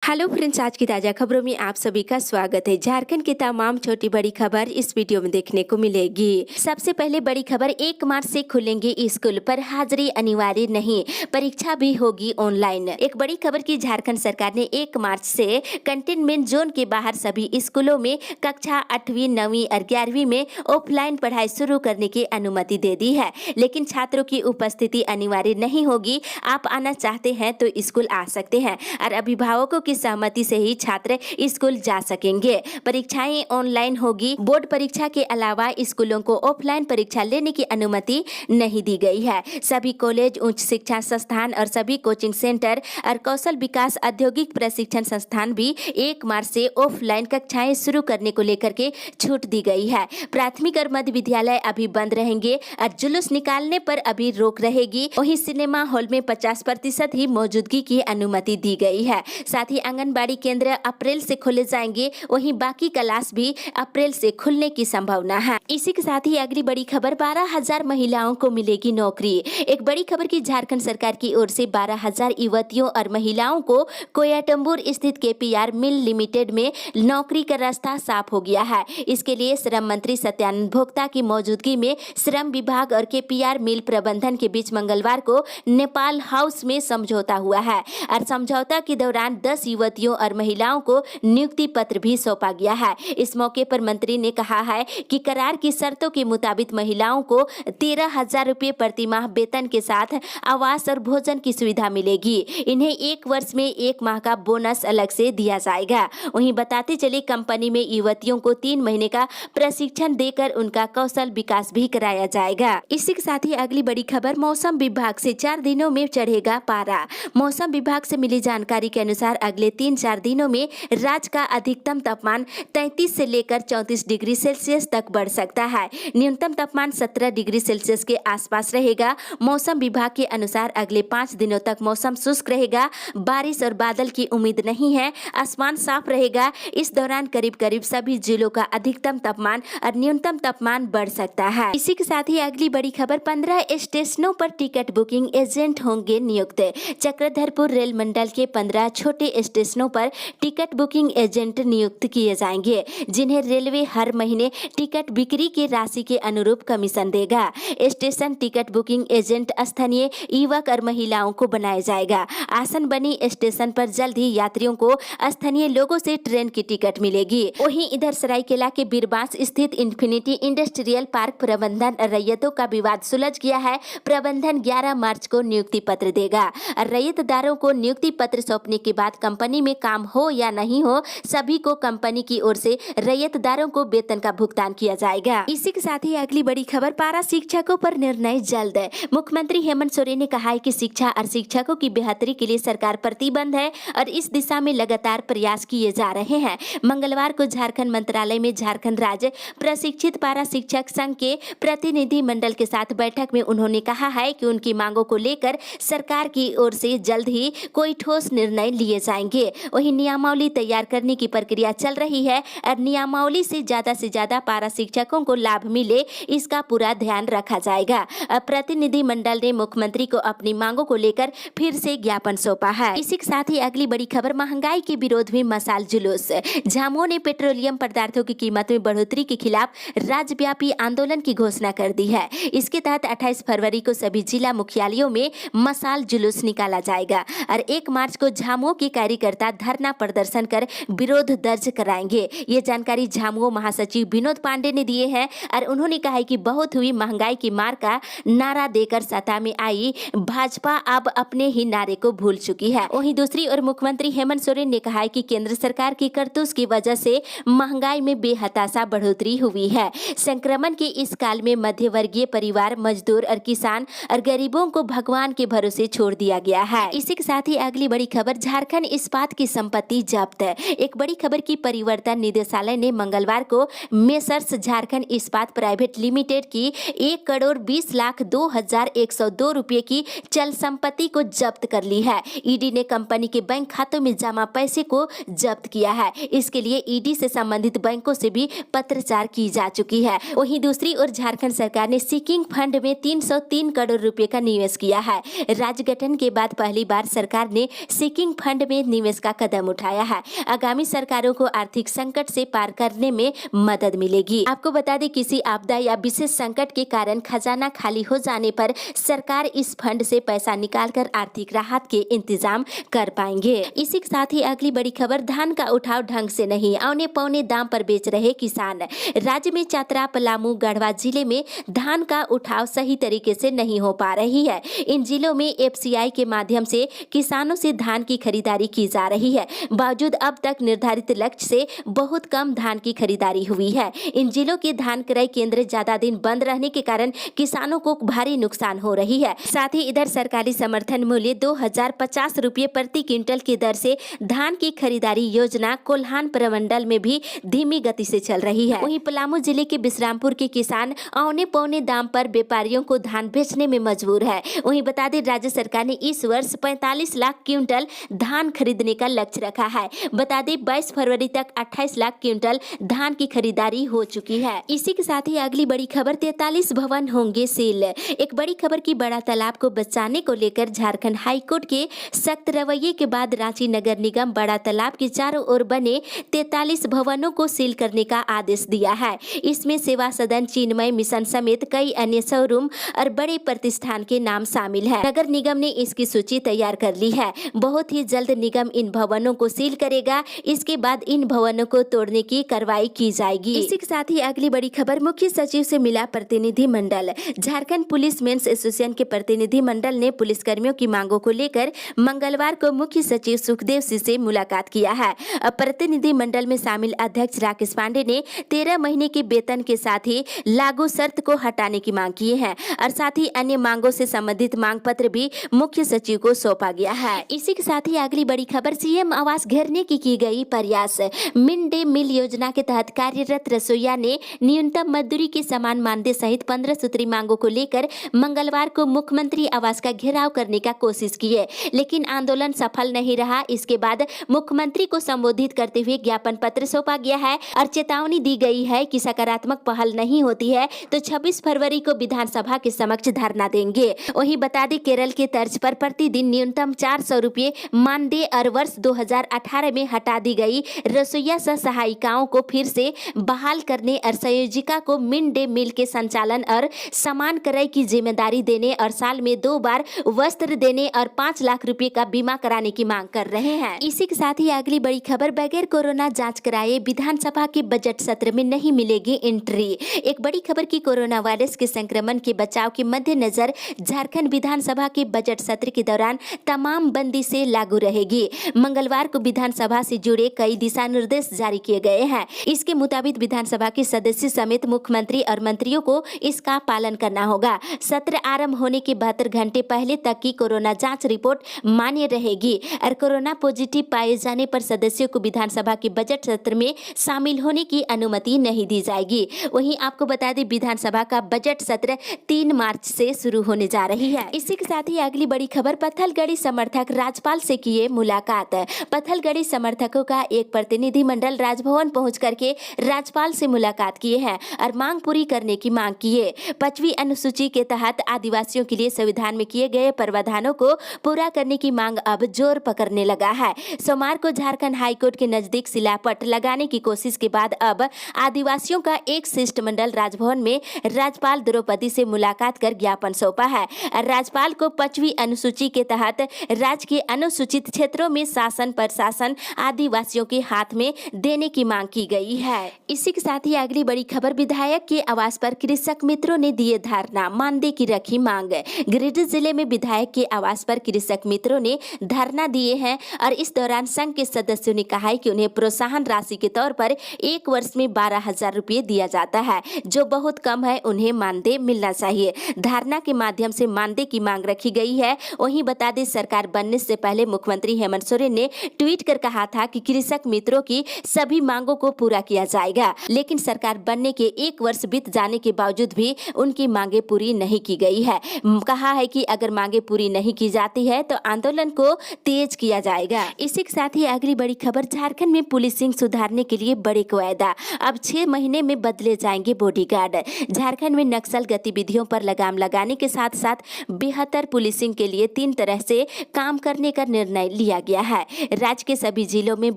Hello friends, आज की ताज़ा खबरों में आप सभी का स्वागत है। झारखंड की तमाम छोटी बड़ी खबर इस वीडियो में देखने को मिलेगी। सबसे पहले बड़ी खबर, 1 मार्च से खुलेंगे स्कूल, पर हाजिरी अनिवार्य नहीं, परीक्षा भी होगी ऑनलाइन। एक बड़ी खबर की झारखंड सरकार ने 1 मार्च से कंटेनमेंट जोन के बाहर सभी स्कूलों में कक्षा 8वीं, 9वीं और 11वीं में ऑफलाइन पढ़ाई शुरू करने की अनुमति दे दी है, लेकिन छात्रों की उपस्थिति अनिवार्य नहीं होगी। आप आना चाहते हैं तो स्कूल आ सकते हैं और अभिभावकों की सहमति से ही छात्र स्कूल जा सकेंगे। परीक्षाएं ऑनलाइन होगी। बोर्ड परीक्षा के अलावा स्कूलों को ऑफलाइन परीक्षा लेने की अनुमति नहीं दी गई है। सभी कॉलेज, उच्च शिक्षा संस्थान और सभी कोचिंग सेंटर और कौशल विकास औद्योगिक प्रशिक्षण संस्थान भी 1 मार्च से ऑफलाइन कक्षाएं शुरू करने को लेकर के छूट दी गई है। प्राथमिक और मध्य विद्यालय अभी बंद रहेंगे और जुलूस निकालने पर अभी रोक रहेगी। वहीं सिनेमा हॉल में 50% ही मौजूदगी की अनुमति दी गई है। साथ ही आंगनबाड़ी केंद्र अप्रैल से खोले जाएंगे, वहीं बाकी क्लास भी अप्रैल से खुलने की संभावना है। इसी के साथ ही अगली बड़ी खबर, 12,000 महिलाओं को मिलेगी नौकरी। एक बड़ी खबर की झारखंड सरकार की ओर से 12,000 युवतियों और महिलाओं को कोयटंबूर स्थित केपीआर मिल लिमिटेड में नौकरी का रास्ता साफ हो गया है। इसके लिए श्रम मंत्री सत्यानंद भोक्ता की मौजूदगी में श्रम विभाग और केपीआर मिल प्रबंधन के बीच मंगलवार को नेपाल हाउस में समझौता हुआ है और समझौता के दौरान 10 युवतियों और महिलाओं को नियुक्ति पत्र भी सौंपा गया है। इस मौके पर मंत्री ने कहा है कि करार की शर्तों के मुताबिक महिलाओं को 13,000 रुपये प्रति माह वेतन के साथ आवास और भोजन की सुविधा मिलेगी। इन्हें 1 वर्ष में 1 माह का बोनस अलग से दिया जाएगा। वहीं बताते चले, कंपनी में युवतियों को 3 महीने का प्रशिक्षण देकर उनका कौशल विकास भी कराया जाएगा। इसी के साथ ही अगली बड़ी खबर, मौसम विभाग से 4 दिनों में चढ़ेगा पारा। मौसम विभाग से मिली जानकारी के अनुसार अगले 3-4 दिनों में राज्य का अधिकतम तापमान 33 से लेकर 34 डिग्री सेल्सियस तक बढ़ सकता है। न्यूनतम तापमान 17 डिग्री सेल्सियस के आसपास रहेगा। मौसम विभाग के अनुसार अगले 5 दिनों तक मौसम शुष्क रहेगा। बारिश और बादल की उम्मीद नहीं है। आसमान साफ रहेगा। इस दौरान करीब करीब सभी जिलों का अधिकतम तापमान और न्यूनतम तापमान बढ़ सकता है। इसी के साथ ही अगली बड़ी खबर, 15 स्टेशनों पर टिकट बुकिंग एजेंट होंगे नियुक्त। चक्रधरपुर रेल मंडल के 15 छोटे स्टेशनों पर टिकट बुकिंग एजेंट नियुक्त किए जाएंगे, जिन्हें रेलवे हर महीने टिकट बिक्री की राशि के अनुरूप कमीशन देगा। स्टेशन टिकट बुकिंग एजेंट स्थानीय युवक और महिलाओं को बनाया जाएगा। आसन बनी स्टेशन पर जल्द ही यात्रियों को स्थानीय लोगों से ट्रेन की टिकट मिलेगी। वहीं इधर सरायकेला के बीरबांस स्थित इन्फिनिटी इंडस्ट्रियल पार्क प्रबंधन और रैयतों का विवाद सुलझ गया है। प्रबंधन 11 मार्च को नियुक्ति पत्र देगा और रैयतदारों को नियुक्ति पत्र सौंपने के बाद कंपनी में काम हो या नहीं हो, सभी को कंपनी की ओर से रैयतदारों को वेतन का भुगतान किया जाएगा। इसी के साथ ही अगली बड़ी खबर, पारा शिक्षकों पर निर्णय जल्द। मुख्यमंत्री हेमंत सोरेन ने कहा है कि शिक्षा और शिक्षकों की बेहतरी के लिए सरकार प्रतिबद्ध है और इस दिशा में लगातार प्रयास किए जा रहे हैं। मंगलवार को झारखंड मंत्रालय में झारखंड राज्य प्रशिक्षित पारा शिक्षक संघ के प्रतिनिधि मंडल के साथ बैठक में उन्होंने कहा है कि उनकी मांगों को लेकर सरकार की ओर से जल्द ही कोई ठोस निर्णय लिए जाएंगे। वहीं नियमावली तैयार करने की प्रक्रिया चल रही है और नियमावली से ज्यादा पारा शिक्षकों को लाभ मिले, इसका पूरा ध्यान रखा जाएगा। अब प्रतिनिधि मंडल ने मुख्यमंत्री को अपनी मांगों को लेकर फिर से ज्ञापन सौंपा है। इसी के साथ ही अगली बड़ी खबर, महंगाई के विरोध में मशाल जुलूस। झामुमो ने पेट्रोलियम पदार्थों की कीमत में बढ़ोतरी के खिलाफ राज्यव्यापी आंदोलन की घोषणा कर दी है। इसके तहत 28 फरवरी को सभी जिला मुख्यालयों में मशाल जुलूस निकाला जाएगा और 1 मार्च को झामुमो के कार्यकर्ता धरना प्रदर्शन कर विरोध दर्ज कराएंगे। ये जानकारी झामुमो महासचिव विनोद पांडे ने दिए हैं और उन्होंने कहा है कि बहुत हुई महंगाई की मार का नारा देकर सत्ता में आई भाजपा अब अपने ही नारे को भूल चुकी है। वहीं दूसरी ओर मुख्यमंत्री हेमंत सोरेन ने कहा है कि केंद्र सरकार की करतूत की वजह से महंगाई में बेहताशा बढ़ोतरी हुई है। संक्रमण के इस काल में मध्य वर्गीय परिवार, मजदूर और किसान और गरीबों को भगवान के भरोसे छोड़ दिया गया है। इसी के साथ ही अगली बड़ी खबर, झारखंड इस्पात की संपत्ति जब्त। एक बड़ी खबर की परिवर्तन निदेशालय ने मंगलवार को मेसर्स झारखंड इस्पात प्राइवेट लिमिटेड की 1,20,02,102 रुपये की चल संपत्ति को जब्त कर ली है। ईडी ने कंपनी के बैंक खातों में जमा पैसे को जब्त किया है। इसके लिए ईडी से संबंधित बैंकों से भी पत्राचार की जा चुकी है। वहीं दूसरी ओर झारखंड सरकार ने सीकिंग फंड में 303 करोड़ रुपए का निवेश किया है। राज्य गठन के बाद पहली बार सरकार ने सीकिंग फंड में निवेश का कदम उठाया है। आगामी सरकारों को आर्थिक संकट से पार करने में मदद मिलेगी। आपको बता दें, किसी आपदा या विशेष संकट के कारण खजाना खाली हो जाने पर सरकार इस फंड से पैसा निकालकर आर्थिक राहत के इंतजाम कर पाएंगे। इसी के साथ ही अगली बड़ी खबर, धान का उठाव ढंग से नहीं, औने पौने दाम पर बेच रहे किसान। राज्य में चतरा, पलामू, गढ़वा जिले में धान का उठाव सही तरीके से नहीं हो पा रही है। इन जिलों में एफसीआई के माध्यम से किसानों से धान की खरीदारी की जा रही है। बावजूद अब तक निर्धारित लक्ष्य से बहुत कम धान की खरीदारी हुई है। इन जिलों के धान क्रय केंद्र ज्यादा दिन बंद रहने के कारण किसानों को भारी नुकसान हो रही है। साथ ही इधर सरकारी समर्थन मूल्य 2050 रुपये प्रति क्विंटल की दर से धान की खरीदारी योजना कोल्हान प्रमंडल में भी धीमी गति से चल रही है। वहीं पलामू जिले के बिश्रामपुर के किसान औने पौने दाम पर व्यापारियों को धान बेचने में मजबूर है। वहीं बता दें, राज्य सरकार ने इस वर्ष 45 लाख क्विंटल धान खरीदने का लक्ष्य रखा है। बता दें, 22 फरवरी तक 28 लाख क्विंटल धान की खरीदारी हो चुकी है। इसी के साथ ही अगली बड़ी खबर, 43 भवन होंगे सील। एक बड़ी खबर की बड़ा तालाब को बचाने को लेकर झारखंड हाईकोर्ट के सख्त रवैये के बाद रांची नगर निगम बड़ा तालाब के चारों ओर बने 43 भवनों को सील करने का आदेश दिया है। इसमें सेवा सदन, चिन्मय मिशन समेत कई अन्य शोरूम और बड़े प्रतिष्ठान के नाम शामिल है। नगर निगम ने इसकी सूची तैयार कर ली है। बहुत ही जल्द निगम इन भवनों को सील करेगा। इसके बाद इन भवनों को तोड़ने की कार्रवाई की जाएगी। इसी के साथ ही अगली बड़ी खबर, मुख्य सचिव से मिला प्रतिनिधि मंडल। झारखंड पुलिस मेंस एसोसिएशन के प्रतिनिधि मंडल ने पुलिसकर्मियों की मांगों को लेकर मंगलवार को मुख्य सचिव सुखदेव सिंह से मुलाकात किया है। प्रतिनिधि मंडल में शामिल अध्यक्ष राकेश पांडे ने 13 महीने के वेतन के साथ ही लागू शर्त को हटाने की मांग की है और साथ ही अन्य मांगों से संबंधित मांग पत्र भी मुख्य सचिव को सौंपा गया है। इसी के साथ ही अगली बड़ी खबर, सीएम आवास घेरने की गई प्रयास। मिड डे मील योजना के तहत कार्यरत रसोईया ने न्यूनतम मजदूरी के समान मानदेय सहित 15 सूत्री मांगों को लेकर मंगलवार को मुख्यमंत्री आवास का घेराव करने का कोशिश की है, लेकिन आंदोलन सफल नहीं रहा। इसके बाद मुख्यमंत्री को संबोधित करते हुए ज्ञापन पत्र सौंपा गया है और चेतावनी दी गई है कि सकारात्मक पहल नहीं होती है तो 26 फरवरी को विधानसभा के समक्ष धरना देंगे। वहीं बता दें, केरल के तर्ज पर प्रतिदिन न्यूनतम 400 रुपये मानदेय और वर्ष 2018 में हटा दी गई रसोईया सह सहायिकाओं को फिर से बहाल करने और संयोजिका को मिड डे मील के संचालन और समान क्रय की जिम्मेदारी देने और साल में 2 बार वस्त्र देने और 5 लाख रुपए का बीमा कराने की मांग कर रहे हैं। इसी के साथ ही अगली बड़ी खबर, बगैर कोरोना जांच कराए विधानसभा के बजट सत्र में नहीं मिलेगी एंट्री। एक बड़ी खबर की कोरोना वायरस के संक्रमण के बचाव के मद्देनजर झारखंड विधानसभा के बजट सत्र के दौरान तमाम बंदी से लागू रहेगी। मंगलवार को विधानसभा से जुड़े कई दिशा निर्देश जारी किए गए हैं। इसके मुताबिक विधानसभा के सदस्य समेत मुख्यमंत्री और मंत्रियों को इसका पालन करना होगा। सत्र आरंभ होने के 72 घंटे पहले तक की कोरोना जांच रिपोर्ट मान्य रहेगी और कोरोना पॉजिटिव पाए जाने पर सदस्यों को विधानसभा के बजट सत्र में शामिल होने की अनुमति नहीं दी जाएगी। वहीं आपको बता दें, विधानसभा का बजट सत्र 3 मार्च से शुरू होने जा रही है। इसी के साथ ही अगली बड़ी खबर, पत्थलगड़ी समर्थक राज्यपाल से किए मुलाकात। पत्थलगड़ी समर्थकों का एक प्रतिनिधि मंडल राजभवन पहुंच करके राज्यपाल से मुलाकात किए हैं और मांग पूरी करने की मांग की है। 5वीं अनुसूची के तहत आदिवासियों के लिए संविधान में किए गए प्रावधानों को पूरा करने की मांग अब जोर पकड़ने लगा है। सोमवार को झारखंड हाईकोर्ट के नजदीक शिलापट लगाने की कोशिश के बाद अब आदिवासियों का एक शिष्टमंडल राजभवन में राज्यपाल द्रौपदी से मुलाकात कर ज्ञापन सौंपा है। राज्यपाल को 5वीं अनुसूची के तहत राज्य के अनुसूचित क्षेत्रों में शासन प्रशासन आदिवासियों के हाथ में देने की मांग की गई है। इसी के साथ ही अगली बड़ी खबर, विधायक के आवास पर कृषक मित्रों ने दिए धरना, मानदेय की रखी मांग। गिरिडीह जिले में विधायक के आवास पर कृषक मित्रों ने धरना दिए हैं और इस दौरान संघ के सदस्यों ने कहा है कि उन्हें प्रोत्साहन राशि के तौर पर 1 वर्ष में 12,000 रुपये दिया जाता है, जो बहुत कम है। उन्हें मानदेय मिलना चाहिए। धरना के माध्यम से मानदेय की मांग रखी गई है। वहीं बता दें, सरकार बनने से पहले मुख्यमंत्री हेमंत सोरेन ने ट्वीट कर कहा था कि कृषक मित्रों की सभी मांगों को पूरा किया जाएगा, लेकिन सरकार बनने के 1 वर्ष बीत जाने के बावजूद भी उनकी मांगे पूरी नहीं की गई है। कहा है कि अगर मांगे पूरी नहीं की जाती है तो आंदोलन को तेज किया जाएगा। इसी के साथ ही अगली बड़ी खबर, झारखंड में पुलिसिंग सुधारने के लिए बड़े वायदा, अब 6 महीने में बदले जाएंगे बॉडीगार्ड। झारखंड में नक्सल गतिविधियों पर लगाम लगाने के साथ साथ बेहतर पुलिसिंग के लिए 3 तरह से काम करने का निर्णय लिया गया है। राज्य के सभी जिलों में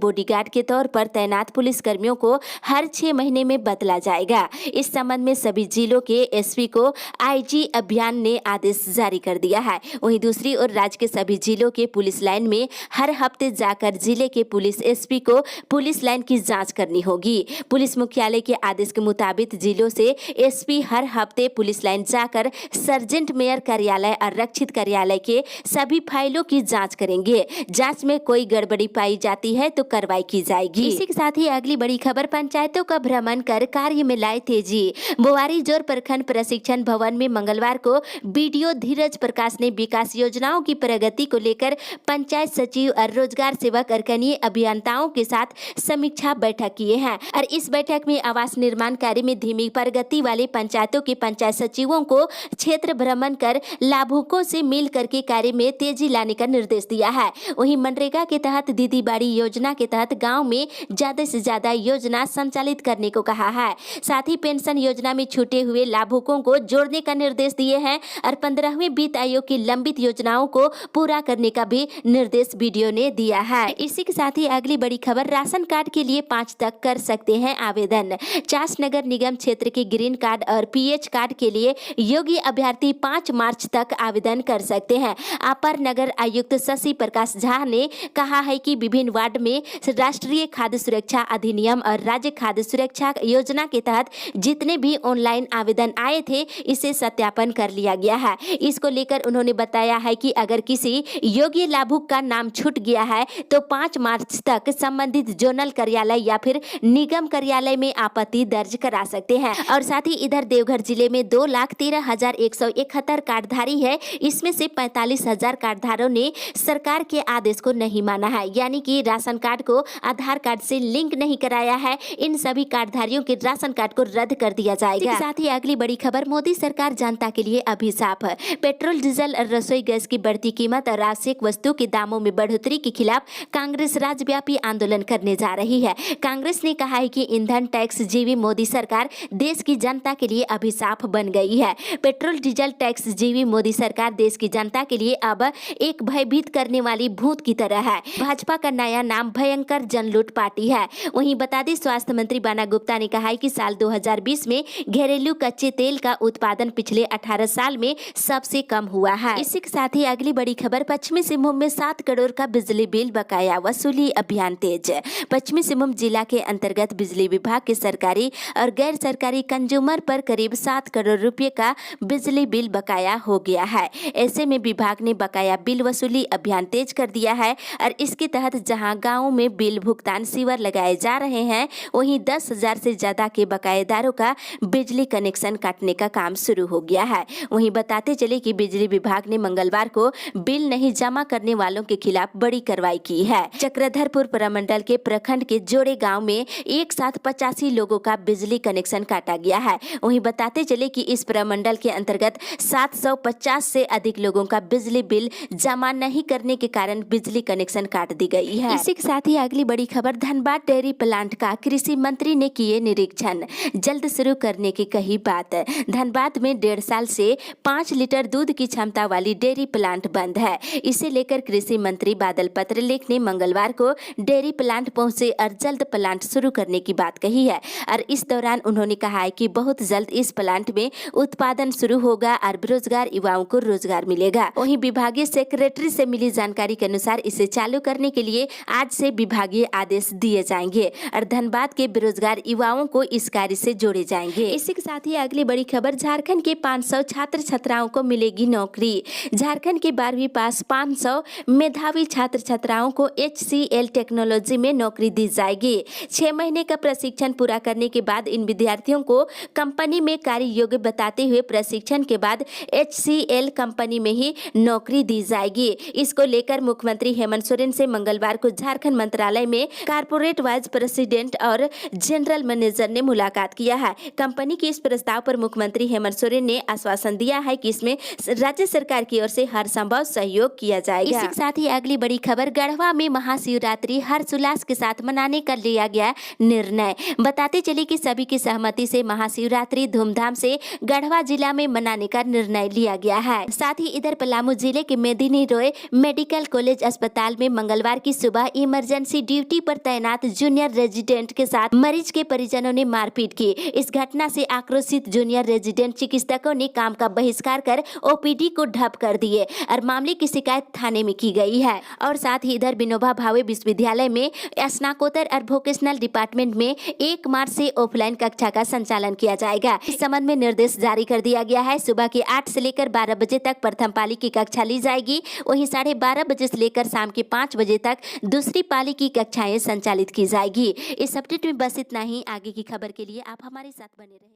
बॉडीगार्ड के तौर पर तैनात पुलिस कर्मियों को हर 6 महीने में बदला जाएगा। इस संबंध में सभी जिलों के एसपी को आईजी अभियान ने आदेश जारी कर दिया है। वहीं दूसरी ओर राज्य के सभी जिलों के पुलिस लाइन में हर हफ्ते जाकर जिले के पुलिस एसपी को पुलिस लाइन की जांच करनी होगी। पुलिस मुख्यालय के आदेश के मुताबिक जिलों से एसपी हर हफ्ते पुलिस लाइन जाकर सर्जेंट मेयर कार्यालय और रक्षित कार्यालय के सभी फाइलों की जांच करेंगे। जांच में कोई गड़बड़ी पाई जाती है तो कार्रवाई की जाएगी। इसी के साथ ही अगली बड़ी खबर, पंचायतों का भ्रमण कर कार्य में लाए तेजी। बोआरीजोर प्रखंड प्रशिक्षण भवन में मंगलवार को बीडीओ धीरज प्रकाश ने विकास योजनाओं की प्रगति को लेकर पंचायत सचिव और रोजगार सेवक और कनीय अभियंताओं के साथ समीक्षा बैठक किए हैं। और इस बैठक में आवास निर्माण कार्य में धीमी प्रगति वाले पंचायतों के पंचायत सचिवों को क्षेत्र भ्रमण कर लाभुकों से मिल करके कार्य में तेजी लाने का निर्देश दिया है। वहीं मनरेगा के तहत दीदी बाड़ी योजना के तहत गांव में ज्यादा से ज्यादा योजना संचालित करने को कहा है। साथ ही पेंशन योजना में छूटे हुए लाभुकों को जोड़ने का निर्देश दिए हैं और 15वें वित्त आयोग की लंबित योजनाओं को पूरा करने का भी निर्देश बीडीओ ने दिया है। इसी के साथ ही अगली बड़ी खबर, राशन कार्ड के लिए 5 तक कर सकते हैं आवेदन। चास नगर निगम क्षेत्र के ग्रीन कार्ड और पीएच कार्ड के लिए योग्य अभ्यर्थी 5 मार्च तक आवेदन कर सकते हैं। अपर नगर आयुक्त शशि प्रकाश झा ने कहा है कि विभिन्न वार्ड में राष्ट्रीय खाद्य सुरक्षा अधिनियम और राज्य खाद्य सुरक्षा योजना के तहत जितने भी ऑनलाइन आवेदन आए थे इसे सत्यापन कर लिया गया है। इसको लेकर उन्होंने बताया है कि अगर किसी योग्य लाभुक का नाम छूट गया है तो 5 मार्च तक संबंधित जोनल कार्यालय या फिर निगम कार्यालय में आपत्ति दर्ज करा सकते हैं। और साथ ही इधर देवघर जिले में 2,13,171 कार्डधारी है। इसमें से 45,000 कार्डधारों ने सरकार के आदेश को नहीं माना है, यानी कि राशन कार्ड को आधार कार्ड से लिंक नहीं कराया है। इन सभी कार्डधारियों के राशन कार्ड को रद्द कर दिया जाएगा। साथ ही अगली बड़ी खबर, मोदी सरकार जनता के लिए अभिशाप। पेट्रोल, डीजल और रसोई गैस की बढ़ती कीमत और आवश्यक वस्तु के दामों में बढ़ोतरी के खिलाफ कांग्रेस राज्यव्यापी आंदोलन करने जा रही है। कांग्रेस ने कहा है कि ईंधन टैक्स जीवी मोदी सरकार देश की जनता के लिए अभिशाप बन गई है। पेट्रोल डीजल टैक्स जीवी मोदी सरकार देश की जनता के लिए अब एक भयभीत करने वाली भूत की तरह है। भाजपा का नया नाम भयंकर जनलूट पार्टी है। वहीं बता दें, स्वास्थ्य मंत्री बाना गुप्ता ने कहा है कि साल 2020 में घरेलू कच्चे तेल का उत्पादन पिछले 18 साल में सबसे कम हुआ है। इसी के साथ ही अगली बड़ी खबर, पश्चिमी सिंहभूम में 7 करोड़ का बिजली बिल बकाया वसूली अभियान तेज। पश्चिमी सिंहभूम जिला के अंतर्गत बिजली विभाग के सरकारी और गैर सरकारी कंज्यूमर पर करीब 7 करोड़ रुपए का बिजली बिल बकाया हो गया है। ऐसे में विभाग ने बकाया बिल वसूली अभियान तेज कर दिया है और इसके तहत जहां गाँवों में बिल भुगतान शिविर लगाए जा रहे हैं, वहीं 10,000 से ज्यादा के बकायेदारों का बिजली कनेक्शन काटने का काम शुरू हो गया है। वहीं बताते चले कि बिजली विभाग ने मंगलवार को बिल नहीं जमा करने वालों के खिलाफ बड़ी कार्रवाई की है। चक्रधरपुर प्रमंडल के प्रखंड के जोड़े गांव में एक साथ 85 लोगों का बिजली कनेक्शन काटा गया है। वहीं बताते चले कि इस प्रमंडल के अंतर्गत 750 से अधिक लोगों का बिजली बिल जमा नहीं करने के कारण बिजली कनेक्शन काट दी गई है। इसी के साथ ही अगली बड़ी खबर, धनबाद डेयरी प्लांट का कृषि मंत्री ने किए निरीक्षण, जल्द शुरू करने की कही बात। धनबाद में 1.5 साल से 5 लीटर दूध की क्षमता वाली डेयरी प्लांट बंद है। इसे लेकर कृषि मंत्री बादल पत्रलेख ने मंगलवार को डेयरी प्लांट पहुंचे और जल्द प्लांट शुरू करने की बात कही है। और इस दौरान उन्होंने कहा है कि बहुत जल्द इस प्लांट में उत्पादन शुरू होगा और बेरोजगार युवाओं को रोजगार मिलेगा। वहीं विभागीय सेक्रेटरी से मिली जानकारी के अनुसार इसे चालू करने के लिए आज से विभागीय आदेश दिए जाएंगे और धनबाद के बेरोजगार युवाओं को इस कार्य से जोड़े जाएंगे। इसी के साथ ही अगली बड़ी खबर, झारखंड के 500 छात्र छात्राओं को मिलेगी नौकरी। झारखंड के 12वीं पास 500 मेधावी छात्र छात्राओं को HCL टेक्नोलॉजी में नौकरी दी जाएगी। 6 महीने का प्रशिक्षण पूरा करने के बाद इन विद्यार्थियों को कंपनी में कार्य योग्य बताते हुए प्रशिक्षण के बाद HCL कंपनी में ही नौकरी दी जाएगी। इसको लेकर मुख्यमंत्री हेमंत सोरेन से मंगलवार को झारखंड मंत्रालय में कारपोरेट वाइस प्रेसिडेंट और जनरल मैनेजर ने मुलाकात किया है। कंपनी के इस प्रस्ताव पर मुख्यमंत्री हेमंत सोरेन ने आश्वासन दिया है कि इसमें राज्य सरकार की ओर से हर संभव सहयोग किया जाएगा। इसी के साथ ही अगली बड़ी खबर, गढ़वा में महाशिवरात्रि हर्षोल्लास के साथ मनाने का लिया गया निर्णय। बताते चले कि सभी की सहमति से महाशिवरात्रि धूमधाम से गढ़वा जिला में मनाने का निर्णय लिया गया है। साथ ही इधर पलामू जिले के मेदिनी रोय मेडिकल कॉलेज अस्पताल में मंगलवार की सुबह इमरजेंसी ड्यूटी पर तैनात जूनियर रेजिडेंट के साथ मरीज के परिजनों ने मारपीट की। इस घटना से आक्रोशित जूनियर रेजिडेंट चिकित्सकों ने काम का बहिष्कार कर ओपीडी को ठप कर दिए और मामले की शिकायत थाने में की गई है। और साथ ही इधर विनोबा भावे विश्वविद्यालय में स्नातकोत्तर और वोकेशनल डिपार्टमेंट में 1 मार्च से ऑफलाइन कक्षा का संचालन किया जाएगा। इस संबंध में निर्देश जारी कर दिया गया है। सुबह के 8 से लेकर 12 बजे तक प्रथम पाली की कक्षा ली जाएगी, वहीं 12:30 बजे से लेकर शाम के 5 बजे तक दूसरी पाली की कक्षाएं संचालित की जाएगी। इस अपडेट में बस इतना ही। आगे की खबर के लिए आप हमारे साथ बने रहें।